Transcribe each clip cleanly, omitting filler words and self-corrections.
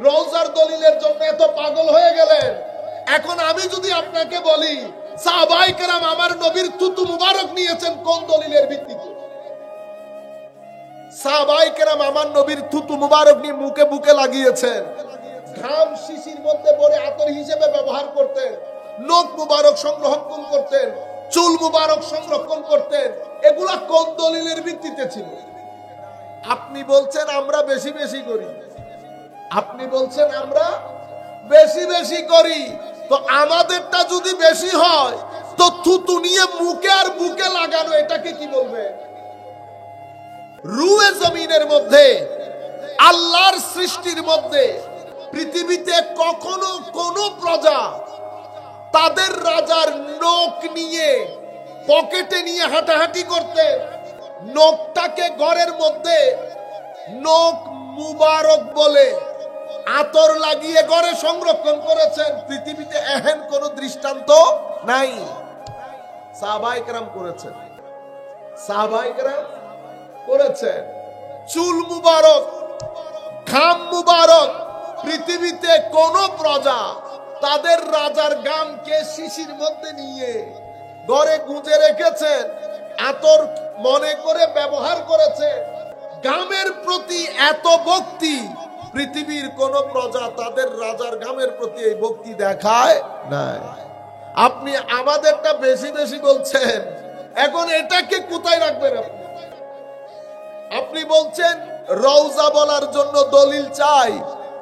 রওজার দলিলের জন্য এত পাগল হয়ে গেলেন। এখন আমি যদি আপনাকে বলি সাহাবায়ে কেরাম আমার নবীর থুতু মুবারক নিয়েছেন কোন দলিলের ভিত্তিতে? সাহাবায়ে কেরাম আমার নবীর থুতু মুবারক নিয়ে মুখে বুকে লাগিয়েছেন, ঘাম শিশির মধ্যে ভরে আতর হিসেবে ব্যবহার করতেন, নখ মুবারক সংরক্ষণ করতেন, চুল মুবারক সংরক্ষণ করতেন। এগুলা কোন দলিলের ভিত্তিতে ছিল? আপনি বলছেন আমরা বেশি বেশি করি, আপনি বলছেন আমরা বেশি বেশি করি। তো আমাদেরটা যদি বেশি হয় তো থুতু নিয়ে মুখে আর বুকে লাগানো এটাকে কি বলবে? রুয়ে জমিনের মধ্যে আল্লাহর সৃষ্টির মধ্যে পৃথিবীতে কখনো কোন প্রজা তাদের রাজার নখ নিয়ে পকেটে নিয়ে হাঁটাহাঁটি করতে, নখটাকে ঘরের মধ্যে নখ মুবারক বলে আতর লাগিয়ে ঘরে সংরক্ষণ করেছেন? পৃথিবীতে এহেন কোন দৃষ্টান্ত নাই। সাহাবায়ে কেরাম করেছেন, সাহাবায়ে কেরাম করেছেন। চুল মুবারক, ঘাম মুবারক পৃথিবীতে কোন প্রজা তাদের রাজার গামকে শিশির মধ্যে নিয়ে ঘরে গুঁজে রেখেছেন, আতর মনে করে ব্যবহার করেছে। গামের প্রতি এত ভক্তি পৃথিবীর কোন প্রজা তাদের রাজার গামের প্রতি এই ভক্তি দেখায় নাই। আপনি আমাদেরটা বেশি বেশি বলছেন, এখন এটাকে কোথায় রাখবেন? আপনি বলছেন রওজা বলার জন্য দলিল চাই,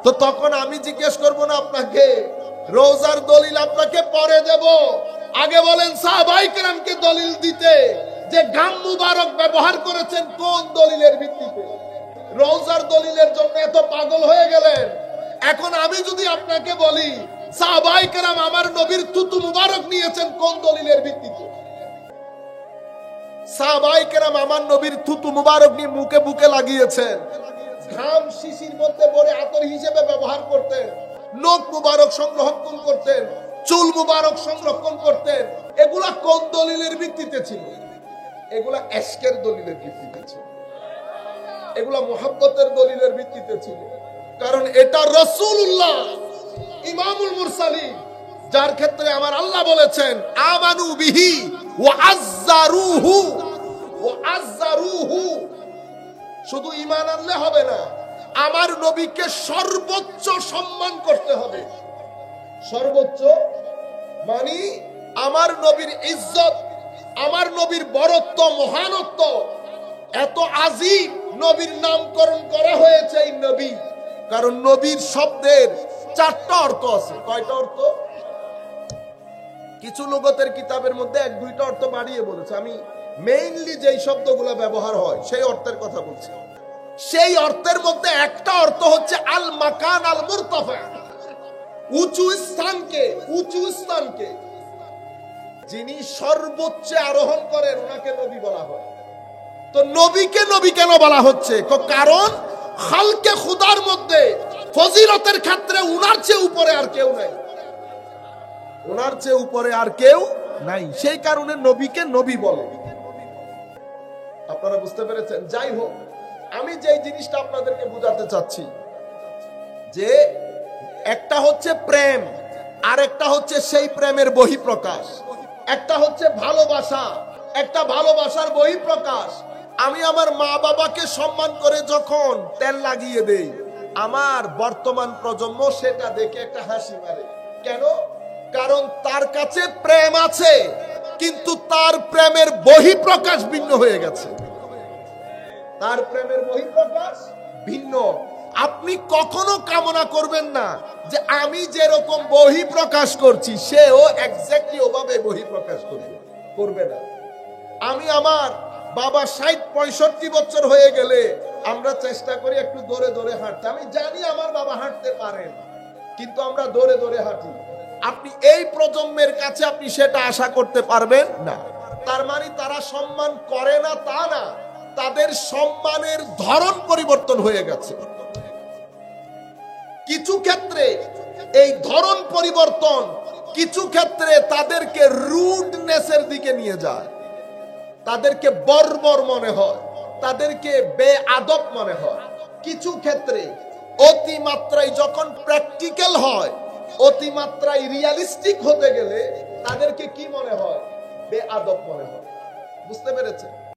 তো তখন আমি জিজ্ঞেস করব না আপনাকে? রওজার দলিল আপনাকে পরে দেব, আগে বলেন সাহাবায়ে কেরামকে দলিল দিতে যে গাম মুবারক ব্যবহার করেছেন কোন দলিলের ভিত্তিতে? রওজার দলিলের জন্য এত পাগল হয়ে গেলেন। এখন আমি যদি আপনাকে বলি সাহাবায়ে কেরাম আমার নবীর থুতু মুবারক নিয়েছেন কোন দলিলের ভিত্তিতে? সাহাবায়ে কেরাম আমার নবীর থুতু মুবারক নিয়ে মুখে বুকে লাগিয়েছেন, ঘাম শিশির মধ্যে ভরে আতর হিসেবে ব্যবহার করতেন, নখ মুবারক সংরক্ষণ করতেন, চুল মুবারক সংরক্ষণ করতেন। এগুলা কোন দলিলের ভিত্তিতে ছিল? এগুলা ইশকের দলিলের ভিত্তিতে ছিল, এগুলা মুহাব্বতের দলিলের ভিত্তিতে ছিল। কারণ এটা রাসূলুল্লাহ ইমামুল মুরসালিন, যার ক্ষেত্রে আমার আল্লাহ বলেছেন আমানু বিহি ওয়া আযযারুহু ওয়া আযযারুহু। শুধু ঈমান আনলে হবে না, আমার নবীকে সর্বোচ্চ সম্মান করতে হবে। সর্বোচ্চ মানে আমার নবীর ইজ্জত, আমার নবীর বরত্ব, মহানত্ব এত আজিম। নবীর নামকরণ করা হয়েছে এই নবী, কারণ নবীর শব্দের চারটা অর্থ আছে। কয়টা অর্থ? কিছু লুগতের কিতাবের মধ্যে এক দুইটা অর্থ বাড়িয়ে বলেছে, আমি মেইনলি যেই শব্দগুলো ব্যবহার হয় সেই অর্থের কথা বলছি। সেই অর্থের মধ্যে একটা অর্থ হচ্ছে আল মাকান আল মুরতাফা, উঁচু স্থানকে, উঁচু স্থানকে যিনি সর্বোচ্চ আরোহণ করেন ওনাকে নবী বলা হয়। তো নবীকে নবী কেন বলা হচ্ছে? কারণ খালকে খুদার মধ্যে ফজিলতের ক্ষেত্রে উনার চেয়ে উপরে আর কেউ নাই, ওনার চেয়ে উপরে আর কেউ নাই, সেই কারণে নবীকে নবী বলে। আপনারা বুঝতে পেরেছেন? যাই হোক, আমি যেই জিনিসটা আপনাদেরকে বোঝাতে চাচ্ছি যে একটা হচ্ছে প্রেম, আর একটা হচ্ছে সেই প্রেমের বহিঃপ্রকাশ। একটা হচ্ছে ভালোবাসা, একটা ভালোবাসার বহিঃপ্রকাশ। আমি আমার মা বাবাকে সম্মান করে যখন তেল লাগিয়ে দেই, আমার বর্তমান প্রজন্ম সেটা দেখে একটা হাসি মারে। কেন? কারণ তার কাছে প্রেম আছে, কিন্তু তার প্রেমের বহিঃপ্রকাশ ভিন্ন হয়ে গেছে। তার প্রেমের বহিঃপ্রকাশ ভিন্ন। আপনি কখনো কামনা করবেন না যে আমি যেরকম বহিঃপ্রকাশ করছি সেও এক্স্যাক্টলি ওভাবে বহিঃপ্রকাশ করবে না। আমি আমার বাবা ৬০-৬৫ বছর হয়ে গেলে আমরা চেষ্টা করি একটু দৌড়ে দৌড়ে হাঁটতে। আমি জানি আমার বাবা হাঁটতে পারেন, কিন্তু আমরা দৌড়ে দৌড়ে হাঁটি। আপনি এই প্রজন্মের কাছে আপনি সেটা আশা করতে পারবেন না। তার মানে তারা সম্মান করে না তা না, তাদের সম্মানের ধরন পরিবর্তন হয়ে গেছে। কিছু ক্ষেত্রে এই ধরন পরিবর্তন, কিছু ক্ষেত্রে তাদেরকে রুডনেসের দিকে নিয়ে যায়, তাদেরকে বর্বর মনে হয়, তাদেরকে বেআদব মনে হয়। কিছু ক্ষেত্রে অতিমাত্রায় যখন প্র্যাকটিক্যাল হয়, অতিমাত্রায় রিয়ালিস্টিক হতে গেলে তাদেরকে কি মনে হয়? বেআদব মনে হয়। বুঝতে পেরেছে?